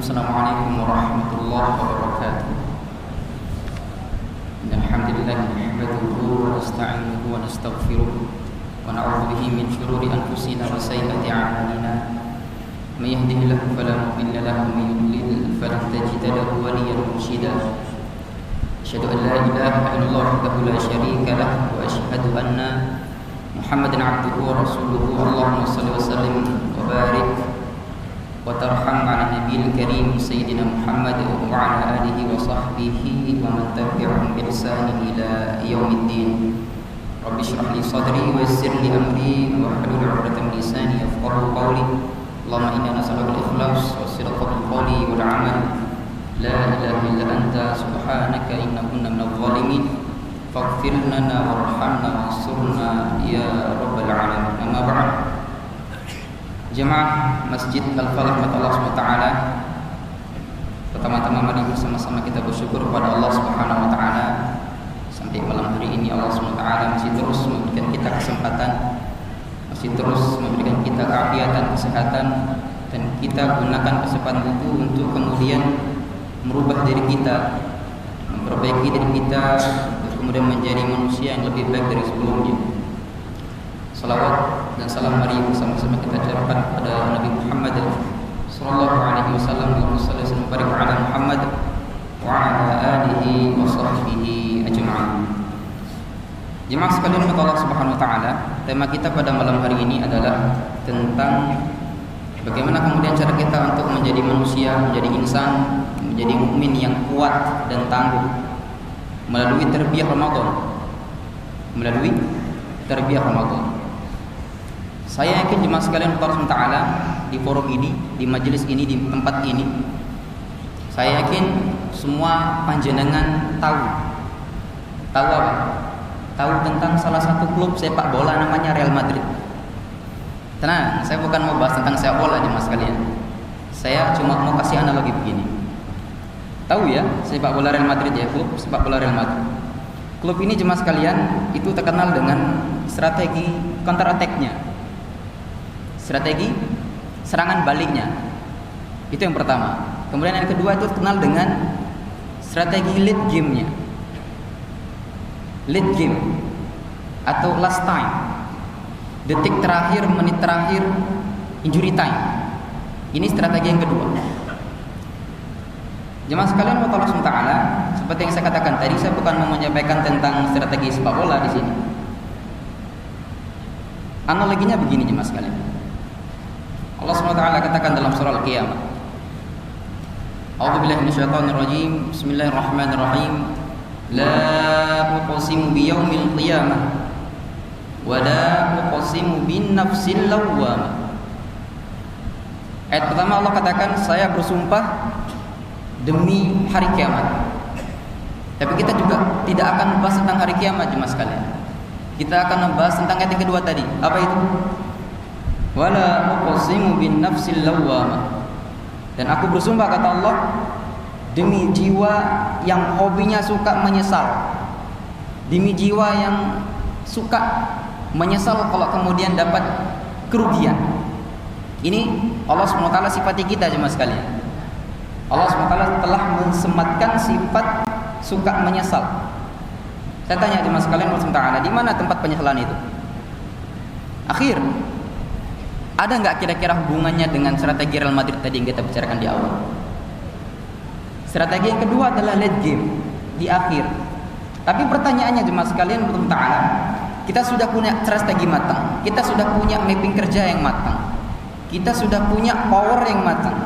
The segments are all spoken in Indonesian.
Assalamualaikum warahmatullahi wabarakatuh. Alhamdulillah nahmaduhu wa nasta'inuhu wa nastaghfiruh wa na'udzu bihi min shururi anfusina wa sayyiati a'malina. May yahdihillahu fala mudilla lahu wa may yudlil falan tajida lahu waliyyan mursyida. Asyhadu an la ilaha illallah wahdahu la syarika lah wa asyhadu anna Muhammadan 'abduhu wa rasuluhu. Allahumma shalli wa sallim wa barik wa tarham 'ala nabiyil karim sayyidina Muhammad wa 'ala alihi wa sahbihi wa man tabi'ahum bi ihsan ila yaumiddin. Rabbi shrah li sadri wa yassir li amri wa hlul 'uqdatam min lisani yafqahu qawli. Allahumma inna nas'aluka al-ikhlas wa sidqa fil qawli wal 'amal. La ilaha illa anta subhanaka inna kunna minadh dhalimin. Faghfir lana warhamna wansurna ya rabbal alamin. Amma ba'd. Jemaah Masjid Al-Falah Allah SWT, pertama-tama mari bersama-sama kita bersyukur kepada Allah Subhanahu wa taala. Sampai malam hari ini Allah SWT masih terus memberikan kita kesempatan, masih terus memberikan kita keafiatan, kesehatan, dan kita gunakan kesempatan itu untuk kemudian merubah diri kita, memperbaiki diri kita, untuk kemudian menjadi manusia yang lebih baik dari sebelumnya. Salawat dan salam mari bersama-sama kita ucapkan kepada Nabi Muhammad sallallahu alaihi wasallam, Allahumma shalli wa barik ala Muhammad wa ala alihi wa sahbihi ajma'in. Jemaah sekalian rahmat Allah Subhanahu wa taala, tema kita pada malam hari ini adalah tentang bagaimana kemudian cara kita untuk menjadi manusia, menjadi insan, menjadi mukmin yang kuat dan tangguh melalui tarbiyah Ramadan. Melalui tarbiyah Ramadan. Saya yakin jemaah sekalian Allah SWT di forum ini, di majelis ini, di tempat ini, saya yakin semua panjenengan tahu apa? Tahu tentang salah satu klub sepak bola namanya Real Madrid. Tenang, saya bukan mau bahas tentang sepak bola jemaah sekalian. Saya cuma mau kasih analogi begini. Tahu ya sepak bola Real Madrid ya, klub sepak bola Real Madrid. Klub ini jemaah sekalian itu terkenal dengan strategi counter attack-nya. Strategi serangan baliknya. Itu yang pertama. Kemudian yang kedua itu terkenal dengan strategi lead game-nya. Lead game atau last time. Detik terakhir, menit terakhir, injury time. Ini strategi yang kedua. Jemaah sekalian Allah SWT, seperti yang saya katakan tadi, saya bukan mau menyampaikan tentang strategi sepak bola di sini. Analoginya begini jemaah sekalian. Allah SWT katakan dalam surah Al-Qiyamah, A'udzubillahi minasyaitonirrajim. Bismillahirrahmanirrahim. La uqsimu biyaumil qiyamah wa la uqsimu bin nafsil lawwamah. Ayat pertama Allah katakan, saya bersumpah demi hari kiamat. Tapi kita juga tidak akan membahas tentang hari kiamat jemaah sekalian. Kita akan membahas tentang ayat yang kedua tadi. Apa itu? Wala uqsimu bin nafsil lawwamah. Dan aku bersumpah kata Allah demi jiwa yang hobinya suka menyesal. Demi jiwa yang suka menyesal kalau kemudian dapat kerugian. Ini Allah SWT sifati kita jemaah sekalian. Allah SWT telah mensematkan sifat suka menyesal. Saya tanya jemaah sekalian Allah SWT, di mana tempat penyesalan itu? Akhir. Ada nggak kira-kira hubungannya dengan strategi Real Madrid tadi yang kita bicarakan di awal? Strategi yang kedua adalah late game di akhir. Tapi pertanyaannya jemaah sekalian Allah Ta'ala, kita sudah punya strategi matang, kita sudah punya mapping kerja yang matang, kita sudah punya power yang matang.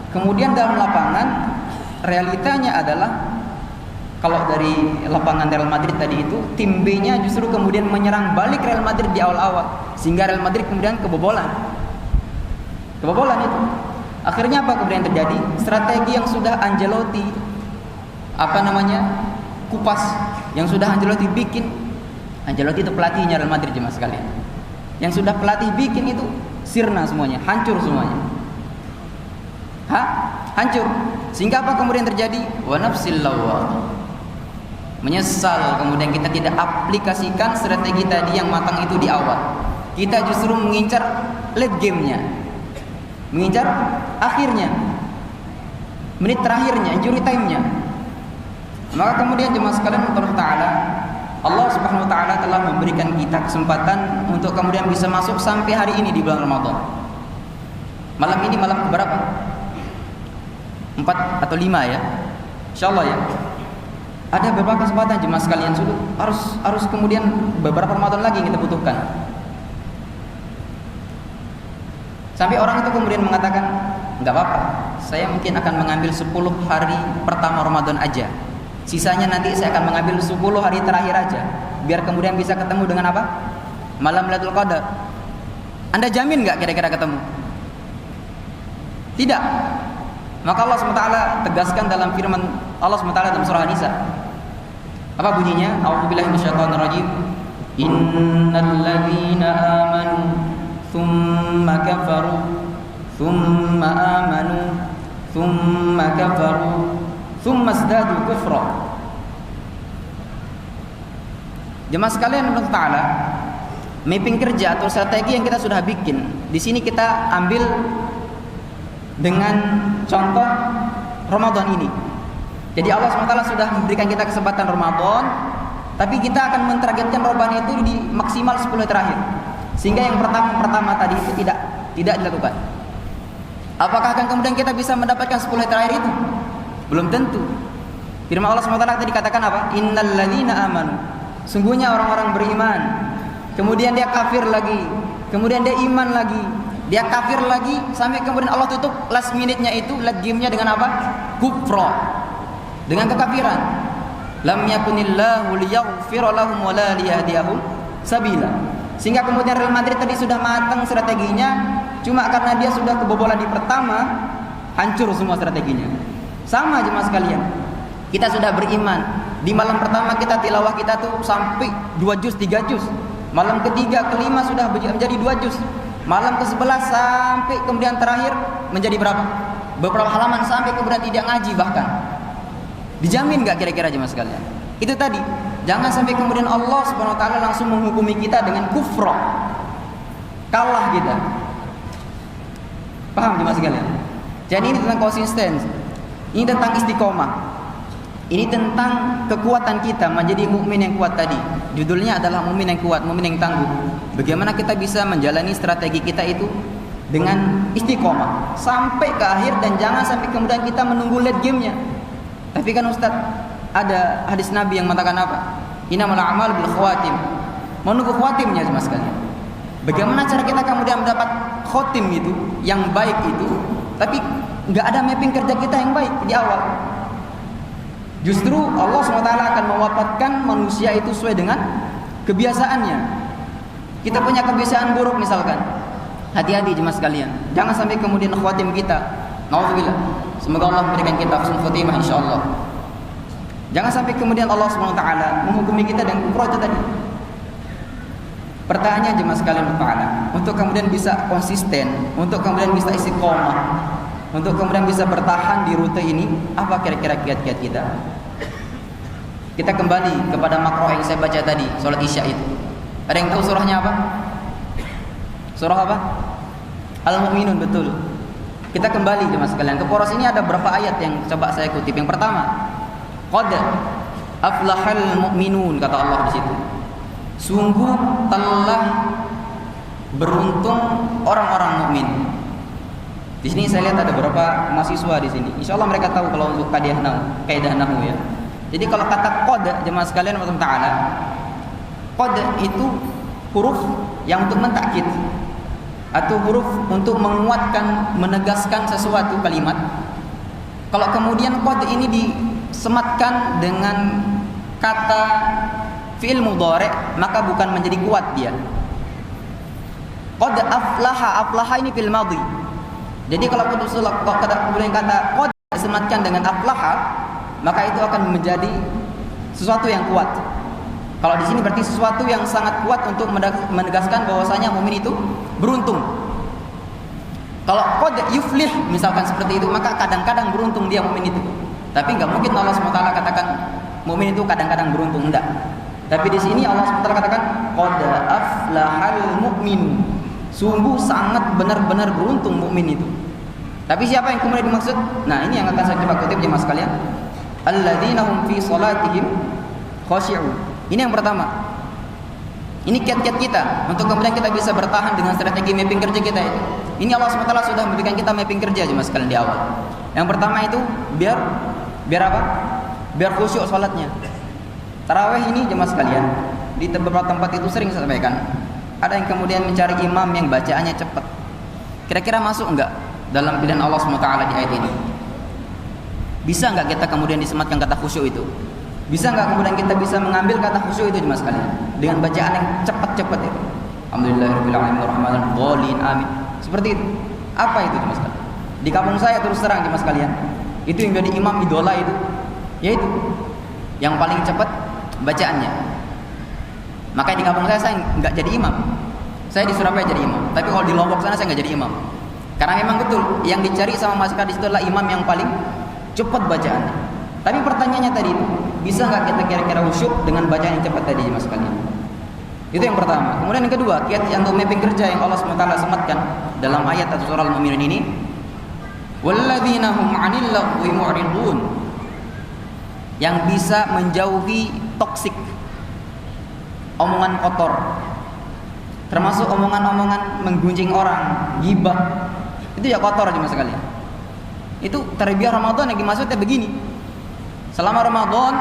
Kemudian dalam lapangan realitanya adalah kalau dari lapangan Real Madrid tadi itu tim B-nya justru kemudian menyerang balik Real Madrid di awal-awal sehingga Real Madrid kemudian kebobolan itu. Akhirnya apa kemudian terjadi? Strategi yang sudah Ancelotti kupas, yang sudah Ancelotti bikin. Ancelotti itu pelatihnya Real Madrid jemaah sekalian. Yang sudah pelatih bikin itu sirna semuanya, hancur semuanya. Hancur. Sehingga apa kemudian terjadi? Wa nafsil lawwamah. Menyesal kemudian kita tidak aplikasikan strategi tadi yang matang itu di awal. Kita justru mengincar late game-nya, mengincar akhirnya. menit terakhirnya, injury time-nya. Maka kemudian jemaah sekalian Allah Subhanahu wa taala telah memberikan kita kesempatan untuk kemudian bisa masuk sampai hari ini di bulan Ramadan. Malam ini malam keberapa? 4 atau 5 ya? Insyaallah ya. Ada beberapa kesempatan jemaah sekalian sudah harus kemudian beberapa Ramadan lagi yang kita butuhkan. Sampai orang itu kemudian mengatakan, enggak apa-apa, saya mungkin akan mengambil 10 hari pertama Ramadan aja. Sisanya nanti saya akan mengambil 10 hari terakhir aja, biar kemudian bisa ketemu dengan apa? Malam Lailatul Qadar. Anda jamin enggak kira-kira ketemu? Tidak. Maka Allah SWT tegaskan dalam firman Allah SWT dalam surah An-Nisa. Apa bunyinya? A'udzubillahi minasyaitonirrajim. Innal ladzina amanu tsumma kafaru tsumma amanu tsumma kafaru tsumma izdadu kufra. Jemaah sekalian Allah Ta'ala, mapping kerja atau strategi yang kita sudah bikin. Di sini kita ambil dengan contoh Ramadan ini. Jadi Allah SWT sudah memberikan kita kesempatan Ramadan, tapi kita akan mentargetkan Ramadan itu di maksimal 10 terakhir. Sehingga yang pertama tadi itu tidak dilakukan. Apakah akan kemudian kita bisa mendapatkan 10 terakhir itu? Belum tentu. Firman Allah SWT tadi dikatakan apa? Innal ladzina amanu. Sungguhnya orang-orang beriman. Kemudian dia kafir lagi. Kemudian dia iman lagi. Dia kafir lagi sampai kemudian Allah tutup last minute-nya itu, last game-nya dengan apa? Kufra. Dengan kekafiran. Lam yakunillahu liyaghfira lahum wa la liyahdiyahum sabila. Sehingga kemudian Real Madrid tadi sudah matang strateginya, cuma karena dia sudah kebobolan di pertama, hancur semua strateginya. Sama jemaah sekalian. Kita sudah beriman. Di malam pertama kita tilawah kita tuh sampai 2 juz, 3 juz. Malam ketiga, kelima sudah menjadi 2 juz. Malam ke-11 sampai kemudian terakhir menjadi berapa? Beberapa halaman sampai kemudian tidak ngaji bahkan. Dijamin enggak kira-kira jemaah sekalian? Itu tadi. Jangan sampai kemudian Allah Subhanahu wa taala langsung menghukumi kita dengan kufra. Kalah kita. Paham jemaah sekalian? Jadi ini tentang konsisten. Ini tentang istiqomah. Ini tentang kekuatan kita menjadi mukmin yang kuat tadi. Judulnya adalah mukmin yang kuat, mukmin yang tangguh. Bagaimana kita bisa menjalani strategi kita itu dengan istiqomah sampai ke akhir, dan jangan sampai kemudian kita menunggu late game-nya. Tapi kan Ustaz, ada hadis Nabi yang mengatakan apa? Innamal a'mal bil khawatim. Menunggu khawatimnya jemaah sekalian. Bagaimana cara kita kemudian mendapat khatim itu yang baik itu, tapi enggak ada mapping kerja kita yang baik di awal. Justru Allah SWT akan mewafatkan manusia itu sesuai dengan kebiasaannya. Kita punya kebiasaan buruk misalkan. Hati-hati jemaah sekalian. Jangan sampai kemudian khawatim kita. Nauzubillah. Semoga Allah memberikan kita husnul khotimah insyaallah. Jangan sampai kemudian Allah SWT menghukumi kita dengan kufur itu tadi. Pertanyaannya jemaah sekalian untuk kemudian bisa konsisten, untuk kemudian bisa istiqomah, untuk kemudian bisa bertahan di rute ini, apa kira-kira kiat-kiat kita? Kita kembali kepada makro yang saya baca tadi, sholat isya itu. Ada yang tahu surahnya apa? Surah apa? Al-Mu'minun, betul. Kita kembali jemaah sekalian ke poros ini, ada berapa ayat yang coba saya kutip. Yang pertama, qad aflahal mu'minun, kata Allah di situ. Sungguh telah beruntung orang-orang mukmin. Di sini saya lihat ada beberapa mahasiswa di sini. Insyaallah mereka tahu kalau untuk kaidah nahwu ya. Jadi kalau kata qad jemaah sekalian Allah Taala, qad itu huruf yang untuk mentakkid atau huruf untuk menguatkan, menegaskan sesuatu kalimat. Kalau kemudian qad ini disematkan dengan kata fi'il mudhari', maka bukan menjadi kuat dia. Qad aflaha ini fi'il madhi. Jadi kalau kemudian kata qad disematkan dengan aflaha, maka itu akan menjadi sesuatu yang kuat. Kalau di sini berarti sesuatu yang sangat kuat untuk menegaskan bahwasanya mukmin itu beruntung. Kalau qad yuflih misalkan seperti itu, maka kadang-kadang beruntung dia mukmin itu. Tapi enggak mungkin Allah SWT katakan mukmin itu kadang-kadang beruntung, enggak. Tapi di sini Allah SWT katakan qad aflahal mu'min. Sungguh sangat benar-benar beruntung mukmin itu. Tapi siapa yang kemudian dimaksud? Nah, ini yang akan saya coba kutip jemaah sekalian. Alladzina hum fi salatihim khashi'un. Ini yang pertama. Ini kiat-kiat kita untuk kemudian kita bisa bertahan dengan strategi mapping kerja kita itu. Ini Allah SWT sudah memberikan kita mapping kerja jemaah sekalian di awal. Yang pertama itu biar apa? Biar khusyuk salatnya. Tarawih ini jemaah sekalian, di beberapa tempat itu sering saya sampaikan, ada yang kemudian mencari imam yang bacaannya cepat. Kira-kira masuk enggak dalam pilihan Allah SWT di ayat ini? Bisa enggak kita kemudian disematkan kata khusyuk itu? Bisa enggak kemudian kita bisa mengambil kata khusyuk itu jemaah sekalian dengan bacaan yang cepat-cepat itu? Alhamdulillahirabbil alamin arrahmanir rahim amin. Seperti itu. Apa itu jemaah sekalian? Di kampung saya terus terang jemaah sekalian, itu yang jadi imam idola itu, yaitu yang paling cepat bacaannya. Makanya di kampung saya enggak jadi imam. Saya di Surabaya jadi imam, tapi kalau di Lombok sana saya enggak jadi imam. Karena memang betul yang dicari sama masyarakat di situ adalah imam yang paling cepat bacaannya. Tapi pertanyaannya tadi itu, bisa nggak kita kira-kira khusyuk dengan bacaan yang cepat tadi mas sekalian? Itu yang pertama. Kemudian yang kedua, kiat untuk mapping kerja yang Allah SWT sematkan dalam ayat atau surah Al-Mu'minun ini, walladzina hum 'anil lagwi mu'ridun, yang bisa menjauhi toksik, omongan kotor, termasuk omongan-omongan menggunjing orang, ghibah. Itu ya kotor aja mas sekalian. Itu tarbiyah Ramadan yang dimaksudnya begini. Selama Ramadan,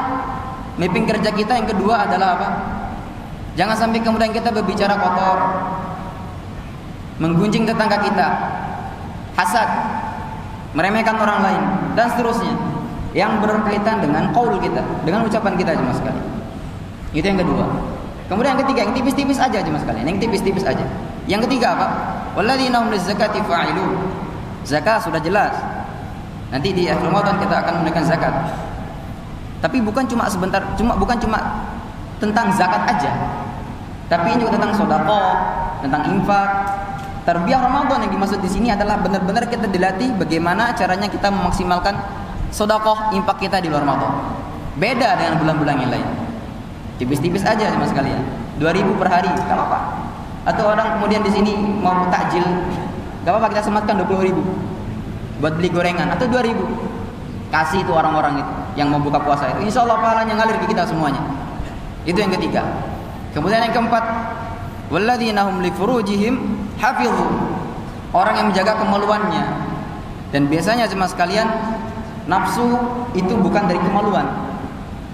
mapping kerja kita yang kedua adalah apa? Jangan sampai kemudian kita berbicara kotor, menggunjing tetangga kita, hasad, meremehkan orang lain, dan seterusnya, yang berkaitan dengan qaul kita, dengan ucapan kita aja mas sekalian. Itu yang kedua. Kemudian yang ketiga, yang tipis-tipis aja mas sekalian, yang tipis-tipis aja. Yang ketiga apa? Walladzina hum lizakati fa'ilun. Zakat sudah jelas. Nanti di akhir Ramadan kita akan menunaikan zakat. Tapi bukan cuma sebentar, bukan cuma tentang zakat aja. Tapi ini juga tentang sedekah, tentang infak. Tarbiyah Ramadan yang dimaksud di sini adalah benar-benar kita dilatih bagaimana caranya kita memaksimalkan sedekah, infak kita di luar Ramadan. Beda dengan bulan-bulan yang lain. Tipis-tipis aja mas sekalian. 2.000 per hari, enggak apa-apa. Atau orang kemudian di sini mau takjil, enggak apa-apa kita sematkan 20.000 buat beli gorengan atau 2.000. Kasih itu orang-orang itu yang mau buka puasa itu. Insyaallah pahalanya ngalir ke kita semuanya. Itu yang ketiga. Kemudian yang keempat, walladzina hum li furujihim hafizun. Orang yang menjaga kemaluannya. Dan biasanya jemaah sekalian, nafsu itu bukan dari kemaluan,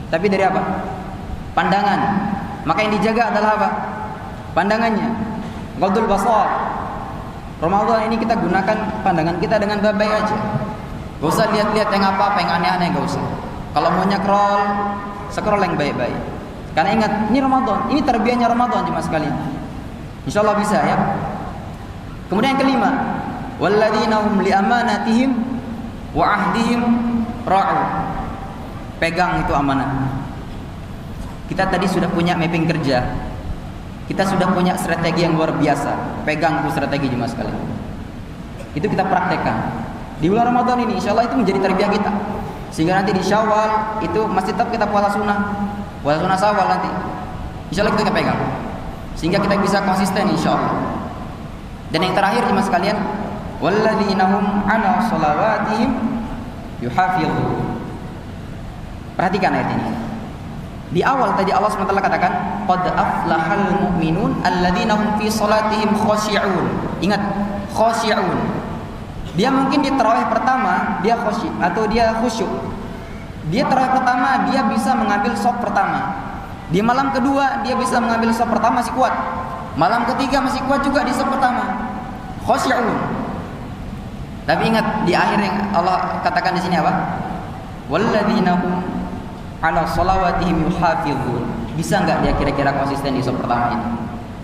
tapi dari apa? Pandangan. Maka yang dijaga adalah apa? Pandangannya. Ghadul basar. Ramadan ini kita gunakan pandangan kita dengan baik-baik aja. Gak usah lihat-lihat yang apa-apa, yang aneh-aneh, gak usah. Kalau mau scroll yang baik-baik. Karena ingat, ini Ramadan, ini tarbiyahnya Ramadan jemaah sekalian. Insyaallah bisa ya. Kemudian yang kelima, walladzina hum li amanatihim wa ahdihim ra'u. Pegang itu amanah. Kita tadi sudah punya mapping kerja. Kita sudah punya strategi yang luar biasa. Pegang itu strategi jemaah sekalian. Itu kita praktekkan. Di bulan Ramadan ini insya Allah itu menjadi tarbiyah kita. Sehingga nanti di Syawal itu masih tetap kita puasa sunnah. Puasa sunnah Syawal nanti insya Allah kita pegang. Sehingga kita bisa konsisten insya Allah. Dan yang terakhir jemaah sekalian, walladzina hum 'ala shalawatihim yuhafizun. Perhatikan ayat ini. Di awal tadi Allah SWT katakan qad aflahal mu'minun alladzina hum fi shalatihim khashi'un. Ingat, khashi'un. Dia mungkin di tarawih pertama dia khusyuk atau dia khusyuk. Dia tarawih pertama dia bisa mengambil shaf pertama. Di malam kedua dia bisa mengambil shaf pertama masih kuat. Malam ketiga masih kuat juga di shaf pertama. Khashi'un. Tapi ingat di akhir yang Allah katakan di sini apa? Walladzina hum 'ala shalawatihim yuhafizun. Bisa enggak dia kira-kira konsisten di shaf pertama ini?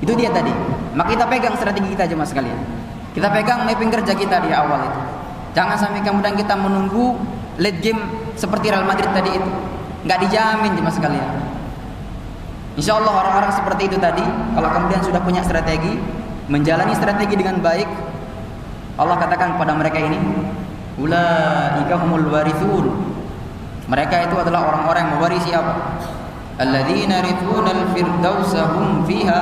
Itu dia tadi. Maka kita pegang strategi kita jemaah sekalian. Kita pegang mapping kerja kita di awal itu. Jangan sampai kemudian kita menunggu late game seperti Real Madrid tadi itu. Enggak dijamin jemaah sekalian. Insya Allah orang-orang seperti itu tadi, kalau kemudian sudah punya strategi, menjalani strategi dengan baik, Allah katakan kepada mereka ini, ulaika humul warithun. Mereka itu adalah orang-orang yang mewarisi apa? Alladzina yarithunal firdausa hum fiha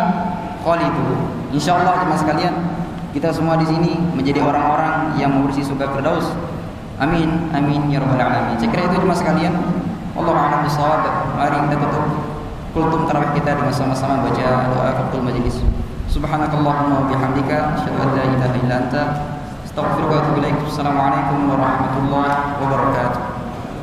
khalidun. Insyaallah jemaah sekalian, kita semua di sini menjadi orang-orang yang mewarisi surga Firdaus. Amin amin ya rabbal alamin. Saya kira itu cuma sekalian. Wallahu a'lam bishawab. Mari kita tutup kultum tarawih kita dengan sama-sama baca doa kafaratul majelis. Subhanakallahumma wa bihamdika asyhadu an la ilaha illa anta astaghfiruka wa atubu ilaik. Assalamualaikum warahmatullahi wabarakatuh.